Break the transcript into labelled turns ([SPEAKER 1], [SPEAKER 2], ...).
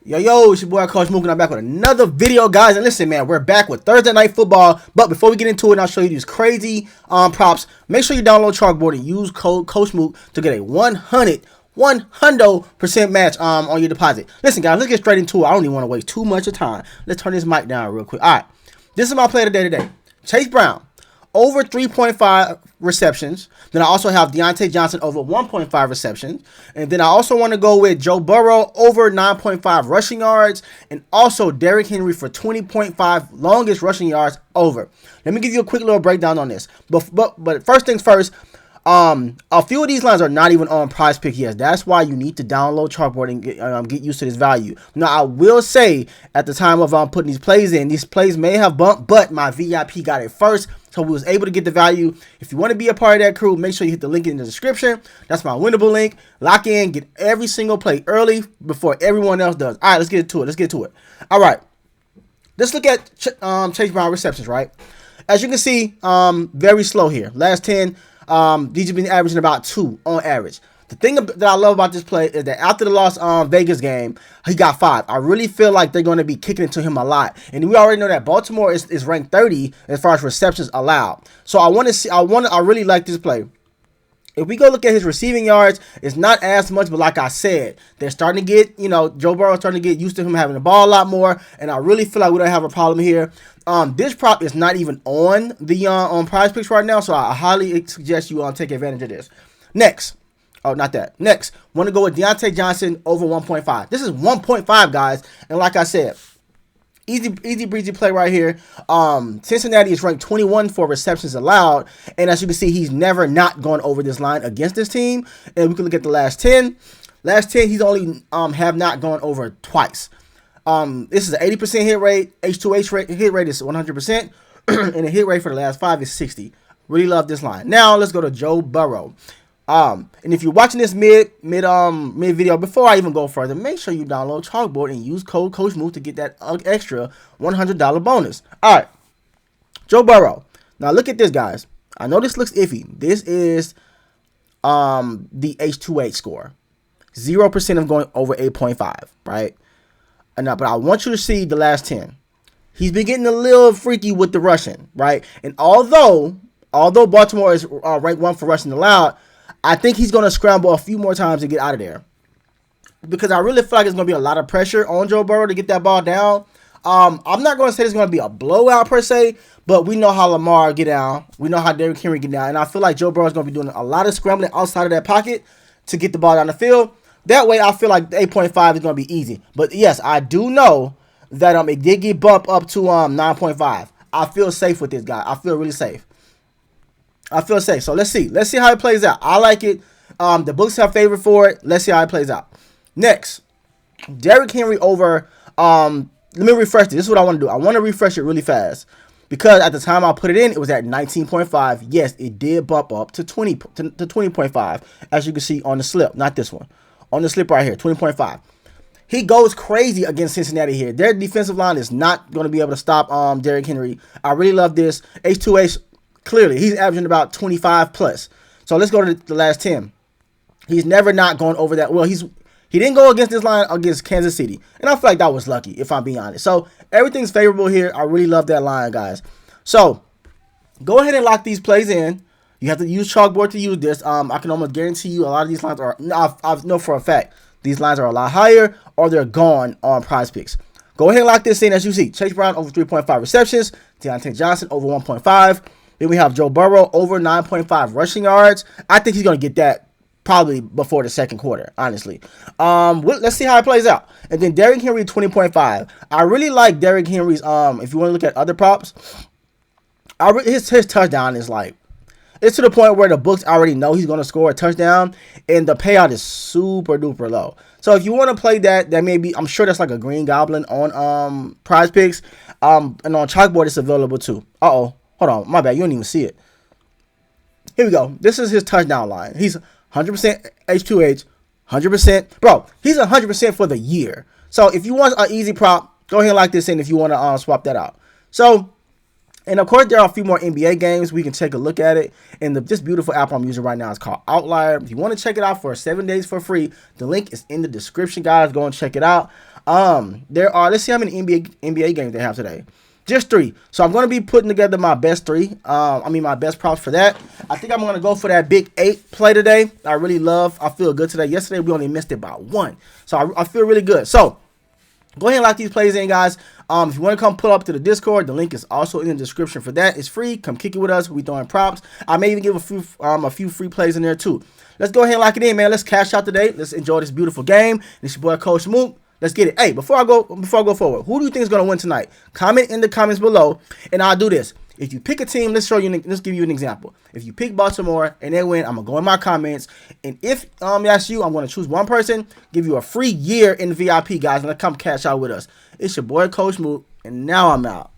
[SPEAKER 1] Yo, it's your boy Coach Mook, and I'm back with another video, guys. And listen, man, we're back with Thursday Night Football. But before we get into it, and I'll show you these crazy props. Make sure you download Chalkboard and use code Coach Mook to get a 100% match on your deposit. Listen, guys, let's get straight into it. I don't even want to waste too much of time. Let's turn this mic down real quick. All right, this is my play today. Chase Brown, over 3.5 receptions. Then I also have Deontay Johnson over 1.5 receptions. And then I also want to go with Joe Burrow over 9.5 rushing yards. And also Derrick Henry for 20.5 longest rushing yards over. Let me give you a quick little breakdown on this. But first things first, a few of these lines are not even on PrizePicks yet. That's why you need to download Chalkboard and get used to this value. Now, I will say at the time of putting these plays in, these plays may have bumped, but my VIP got it first. So we was able to get the value. If you want to be a part of that crew, make sure you hit the link in the description. That's my winnable link. Lock in, get every single play early before everyone else does. All right, let's get to it. All right, let's look at Chase Brown receptions, right? As you can see, very slow here. Last 10, these have been averaging about 2 on average. The thing that I love about this play is that after the lost Vegas game, he got 5. I really feel like they're going to be kicking it to him a lot. And we already know that Baltimore is ranked 30 as far as receptions allowed. So I really like this play. If we go look at his receiving yards, it's not as much, but like I said, they're starting to get, Joe Burrow is starting to get used to him having the ball a lot more, and I really feel like we don't have a problem here. This prop is not even on the on PrizePicks right now, so I highly suggest you take advantage of this. Next, want to go with Deontay Johnson over 1.5. This is 1.5, guys, and like I said, easy breezy play right here. Cincinnati is ranked 21 for receptions allowed, and as you can see, he's never not gone over this line against this team. And we can look at the last 10. He's only have not gone over twice. This is an 80% hit rate. H2H hit rate is 100%, and the hit rate for the last 5 is 60. Really love this line. Now let's go to Joe Burrow. And if you're watching this mid video, before I even go further, make sure you download Chalkboard and use code Coach Mook to get that extra $100 bonus. All right, Joe Burrow. Now look at this, guys. I know this looks iffy. This is the H2H score, 0% of going over 8.5, right? But I want you to see the last 10. He's been getting a little freaky with the rushing, right? And although Baltimore is ranked 1 for rushing allowed, I think he's going to scramble a few more times to get out of there, because I really feel like there's going to be a lot of pressure on Joe Burrow to get that ball down. I'm not going to say it's going to be a blowout per se, but we know how Lamar get down. We know how Derrick Henry get down. And I feel like Joe Burrow is going to be doing a lot of scrambling outside of that pocket to get the ball down the field. That way, I feel like the 8.5 is going to be easy. But yes, I do know that it did get bumped up to 9.5. I feel safe with this guy. I feel really safe. So let's see how it plays out. I like it. The books have favor for it. Let's see how it plays out. Next, Derrick Henry over. Let me refresh it. This is what I want to do. I want to refresh it really fast, because at the time I put it in, it was at 19.5. Yes, it did bump up to 20.5, as you can see on the slip. Not this one. On the slip right here, 20.5. He goes crazy against Cincinnati here. Their defensive line is not going to be able to stop Derrick Henry. I really love this. H2H. Clearly, he's averaging about 25 plus. So let's go to the last 10. He's never not gone over that. Well, he didn't go against this line against Kansas City, and I feel like that was lucky, if I'm being honest. So everything's favorable here. I really love that line, guys. So go ahead and lock these plays in. You have to use Chalkboard to use this. I can almost guarantee you a lot of these lines are. I know for a fact these lines are a lot higher, or they're gone on PrizePicks. Go ahead and lock this in. As you see, Chase Brown over 3.5 receptions, Deontay Johnson over 1.5. Then we have Joe Burrow over 9.5 rushing yards. I think he's going to get that probably before the second quarter, honestly. Let's see how it plays out. And then Derrick Henry 20.5. I really like Derrick Henry's, if you want to look at other props, his touchdown is like, it's to the point where the books already know he's going to score a touchdown, and the payout is super duper low. So if you want to play that may be, I'm sure that's like a green goblin on PrizePicks. And on Chalkboard it's available too. Hold on, my bad. You don't even see it. Here we go. This is his touchdown line. He's 100% H2H, 100%. Bro, he's 100% for the year. So if you want an easy prop, go ahead and lock this in if you want to swap that out. So, and of course, there are a few more NBA games. We can take a look at it. And this beautiful app I'm using right now is called Outlier. If you want to check it out for 7 days for free, the link is in the description, guys. Go and check it out. There are, let's see how many NBA games they have today. Just 3. So I'm going to be putting together my best 3. My best props for that. I think I'm going to go for that big 8 play today. I feel good today. Yesterday, we only missed it by 1. So I feel really good. So go ahead and lock these plays in, guys. If you want to come pull up to the Discord, the link is also in the description for that. It's free. Come kick it with us. We throwing props. I may even give a few free plays in there too. Let's go ahead and lock it in, man. Let's cash out today. Let's enjoy this beautiful game. This your boy Coach Mook. Let's get it. Hey, before I go forward, who do you think is gonna win tonight? Comment in the comments below, and I'll do this. If you pick a team, let's give you an example. If you pick Baltimore and they win, I'm gonna go in my comments, and if that's you, I'm gonna choose one person, give you a free year in the VIP, guys, and come cash out with us. It's your boy Coach Mook, and now I'm out.